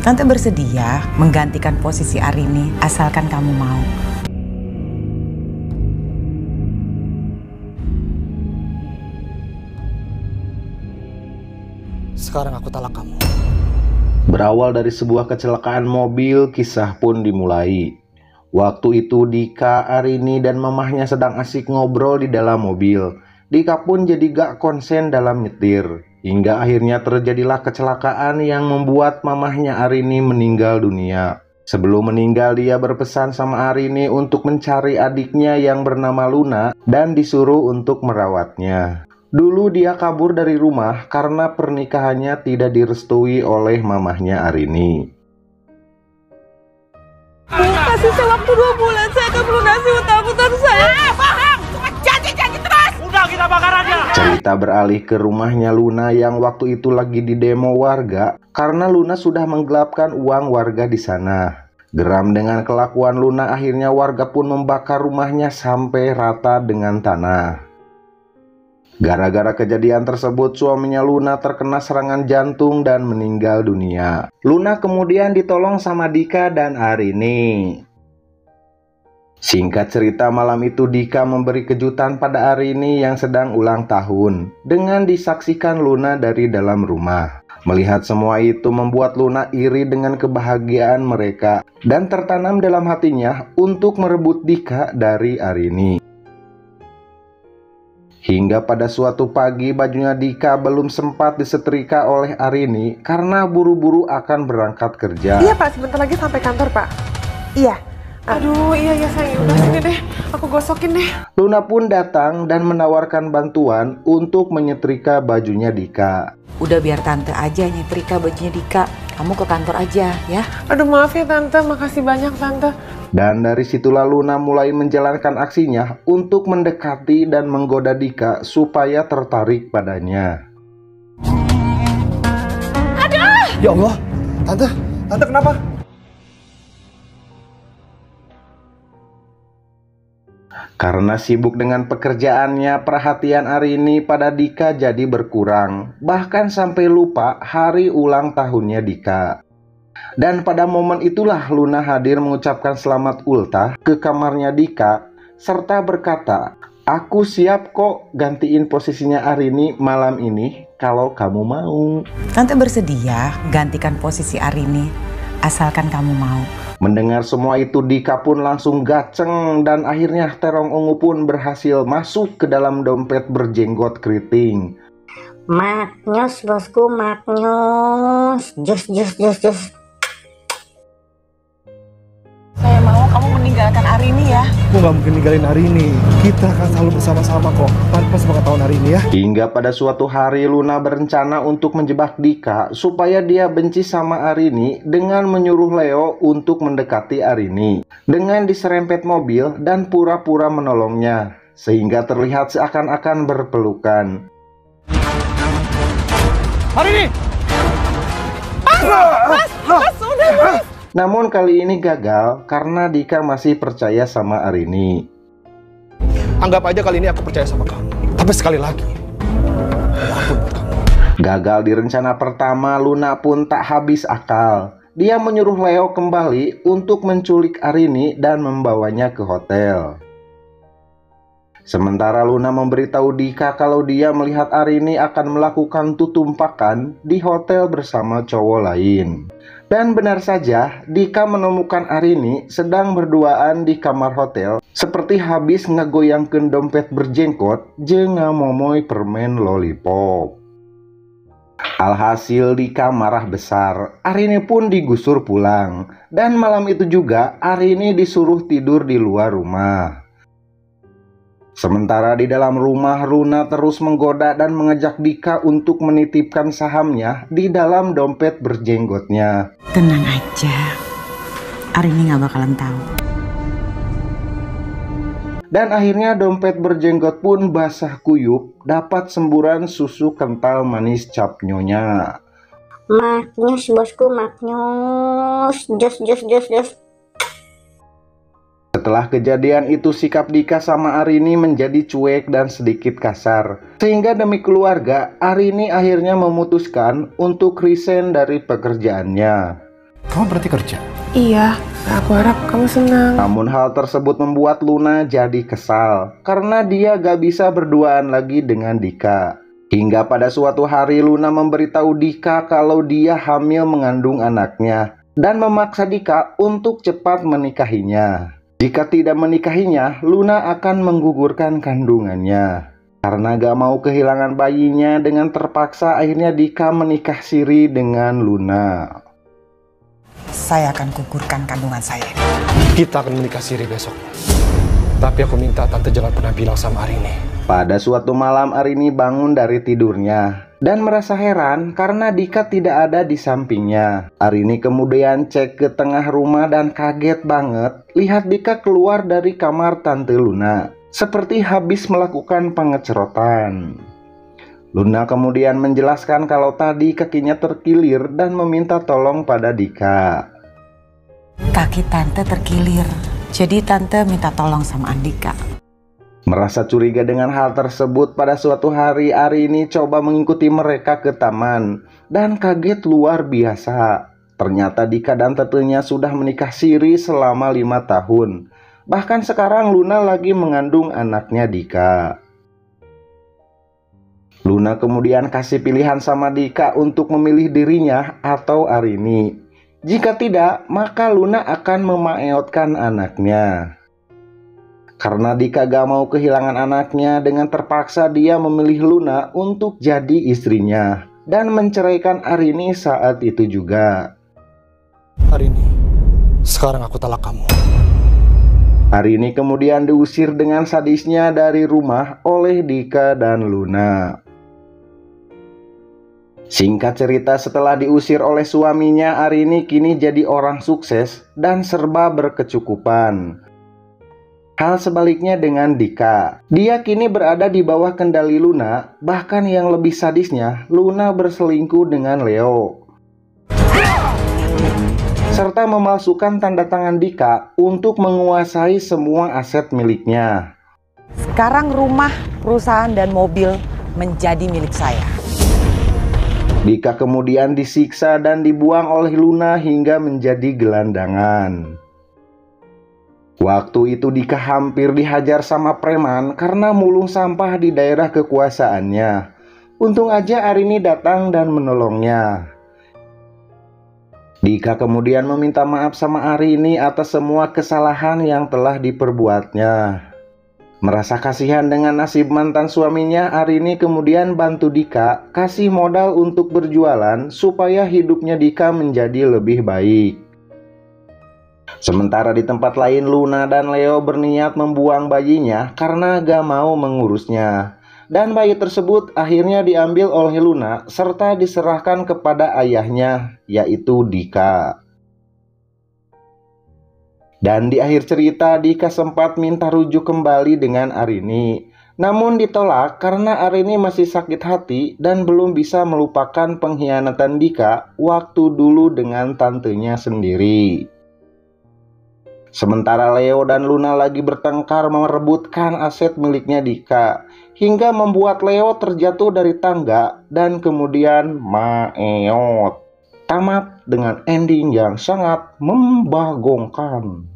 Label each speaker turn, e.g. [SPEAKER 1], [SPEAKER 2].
[SPEAKER 1] Tante bersedia menggantikan posisi Arini asalkan kamu mau.
[SPEAKER 2] Sekarang aku talak kamu.
[SPEAKER 3] Berawal dari sebuah kecelakaan mobil, kisah pun dimulai. Waktu itu Dika, Arini, dan mamahnya sedang asik ngobrol di dalam mobil. Dika pun jadi gak konsen dalam nyetir. Hingga akhirnya terjadilah kecelakaan yang membuat mamahnya Arini meninggal dunia. Sebelum meninggal, dia berpesan sama Arini untuk mencari adiknya yang bernama Luna dan disuruh untuk merawatnya. Dulu dia kabur dari rumah karena pernikahannya tidak direstui oleh mamahnya Arini.
[SPEAKER 4] Kasih saya waktu 2 bulan, saya akan melunasi utang-utang saya. Paham, cuma janji-janji terus.
[SPEAKER 2] Udah, kita bakar aja.
[SPEAKER 3] Cerita beralih ke rumahnya Luna yang waktu itu lagi di demo warga karena Luna sudah menggelapkan uang warga di sana. Geram dengan kelakuan Luna, akhirnya warga pun membakar rumahnya sampai rata dengan tanah. Gara-gara kejadian tersebut, suaminya Luna terkena serangan jantung dan meninggal dunia. Luna kemudian ditolong sama Dika dan Arini. Singkat cerita, malam itu Dika memberi kejutan pada Arini yang sedang ulang tahun dengan disaksikan Luna dari dalam rumah. Melihat semua itu membuat Luna iri dengan kebahagiaan mereka dan tertanam dalam hatinya untuk merebut Dika dari Arini. Hingga pada suatu pagi bajunya Dika belum sempat disetrika oleh Arini karena buru-buru akan berangkat kerja.
[SPEAKER 4] Iya Pak, sebentar lagi sampai kantor Pak. Iya. Aduh, iya sayang, udah sini deh, aku gosokin deh.
[SPEAKER 3] Luna pun datang dan menawarkan bantuan untuk menyetrika bajunya Dika.
[SPEAKER 1] Udah biar tante aja nyetrika bajunya Dika. Kamu ke kantor aja ya.
[SPEAKER 4] Aduh maaf ya Tante, makasih banyak Tante.
[SPEAKER 3] Dan dari situlah Luna mulai menjalankan aksinya untuk mendekati dan menggoda Dika supaya tertarik padanya.
[SPEAKER 4] Aduh!
[SPEAKER 2] Ya Allah, Tante kenapa?
[SPEAKER 3] Karena sibuk dengan pekerjaannya, perhatian Arini pada Dika jadi berkurang. Bahkan sampai lupa hari ulang tahunnya Dika. Dan pada momen itulah Luna hadir mengucapkan selamat ultah ke kamarnya Dika serta berkata, "Aku siap kok gantiin posisinya Arini malam ini kalau kamu mau."
[SPEAKER 1] Tante bersedia gantikan posisi Arini asalkan kamu mau.
[SPEAKER 3] Mendengar semua itu, Dika pun langsung gaceng dan akhirnya terong ungu pun berhasil masuk ke dalam dompet berjenggot keriting.
[SPEAKER 5] Maknyus bosku, maknyus. Jus.
[SPEAKER 4] Saya mau kamu meninggalkan Arini ya.
[SPEAKER 2] Aku nggak mungkin ninggalin hari ini. Kita akan selalu bersama-sama kok tanpa sepengetahuan hari ini ya.
[SPEAKER 3] Hingga pada suatu hari Luna berencana untuk menjebak Dika supaya dia benci sama Arini dengan menyuruh Leo untuk mendekati Arini dengan diserempet mobil dan pura-pura menolongnya sehingga terlihat seakan-akan berpelukan.
[SPEAKER 2] Hari ini.
[SPEAKER 4] Mas, udah Mas.
[SPEAKER 3] Namun kali ini gagal karena Dika masih percaya sama Arini.
[SPEAKER 2] Anggap aja kali ini aku percaya sama kamu. Tapi sekali lagi, aku buat kamu.
[SPEAKER 3] Gagal di rencana pertama, Luna pun tak habis akal. Dia menyuruh Leo kembali untuk menculik Arini dan membawanya ke hotel. Sementara Luna memberitahu Dika kalau dia melihat Arini akan melakukan tutumpakan di hotel bersama cowok lain. Dan benar saja, Dika menemukan Arini sedang berduaan di kamar hotel seperti habis ngegoyangkeun dompet berjenggot jeung ngamomoy permen lollipop. Alhasil Dika marah besar. Arini pun digusur pulang. Dan malam itu juga Arini disuruh tidur di luar rumah. Sementara di dalam rumah, Luna terus menggoda dan mengajak Dika untuk menitipkan sahamnya di dalam dompet berjenggotnya.
[SPEAKER 1] Tenang aja, Arini gak bakalan tahu.
[SPEAKER 3] Dan akhirnya dompet berjenggot pun basah kuyup, dapat semburan susu kental manis cap nyonya.
[SPEAKER 5] Maknyus bosku, maknyus. Jus.
[SPEAKER 3] Setelah kejadian itu, sikap Dika sama Arini menjadi cuek dan sedikit kasar. Sehingga demi keluarga, Arini akhirnya memutuskan untuk resign dari pekerjaannya.
[SPEAKER 2] Kamu berarti kerja?
[SPEAKER 4] Iya, aku harap kamu senang.
[SPEAKER 3] Namun hal tersebut membuat Luna jadi kesal karena dia gak bisa berduaan lagi dengan Dika. Hingga pada suatu hari Luna memberitahu Dika kalau dia hamil mengandung anaknya dan memaksa Dika untuk cepat menikahinya. Jika tidak menikahinya, Luna akan menggugurkan kandungannya. Karena gak mau kehilangan bayinya, dengan terpaksa akhirnya Dika menikah siri dengan Luna.
[SPEAKER 1] Saya akan gugurkan kandungan saya.
[SPEAKER 2] Kita akan menikah siri besok. Tapi aku minta tante jangan pernah bilang sama Arini.
[SPEAKER 3] Pada suatu malam Arini bangun dari tidurnya dan merasa heran karena Dika tidak ada di sampingnya. Arini kemudian cek ke tengah rumah dan kaget banget lihat Dika keluar dari kamar Tante Luna seperti habis melakukan pengecerotan. Luna kemudian menjelaskan kalau tadi kakinya terkilir dan meminta tolong pada Dika.
[SPEAKER 1] Kaki tante terkilir, jadi tante minta tolong sama Andika.
[SPEAKER 3] Merasa curiga dengan hal tersebut, pada suatu hari Arini coba mengikuti mereka ke taman dan kaget luar biasa. Ternyata Dika dan tantenya sudah menikah siri selama 5 tahun. Bahkan sekarang Luna lagi mengandung anaknya Dika. Luna kemudian kasih pilihan sama Dika untuk memilih dirinya atau Arini. Jika tidak, maka Luna akan memaeotkan anaknya. Karena Dika gak mau kehilangan anaknya, dengan terpaksa dia memilih Luna untuk jadi istrinya dan menceraikan Arini saat itu juga.
[SPEAKER 2] Arini, sekarang aku talak kamu.
[SPEAKER 3] Arini kemudian diusir dengan sadisnya dari rumah oleh Dika dan Luna. Singkat cerita, setelah diusir oleh suaminya, Arini kini jadi orang sukses dan serba berkecukupan. Hal sebaliknya dengan Dika. Dia kini berada di bawah kendali Luna, bahkan yang lebih sadisnya, Luna berselingkuh dengan Leo. Serta memalsukan tanda tangan Dika untuk menguasai semua aset miliknya.
[SPEAKER 1] Sekarang rumah, perusahaan, dan mobil menjadi milik saya.
[SPEAKER 3] Dika kemudian disiksa dan dibuang oleh Luna hingga menjadi gelandangan. Waktu itu Dika hampir dihajar sama preman karena mulung sampah di daerah kekuasaannya. Untung aja Arini datang dan menolongnya. Dika kemudian meminta maaf sama Arini atas semua kesalahan yang telah diperbuatnya. Merasa kasihan dengan nasib mantan suaminya, Arini kemudian bantu Dika kasih modal untuk berjualan supaya hidupnya Dika menjadi lebih baik. Sementara di tempat lain, Luna dan Leo berniat membuang bayinya karena gak mau mengurusnya. Dan bayi tersebut akhirnya diambil oleh Luna serta diserahkan kepada ayahnya, yaitu Dika. Dan di akhir cerita, Dika sempat minta rujuk kembali dengan Arini. Namun ditolak karena Arini masih sakit hati dan belum bisa melupakan pengkhianatan Dika waktu dulu dengan tantenya sendiri. Sementara Leo dan Luna lagi bertengkar merebutkan aset miliknya Dika, hingga membuat Leo terjatuh dari tangga dan kemudian maeot. Tamat dengan ending yang sangat membagongkan.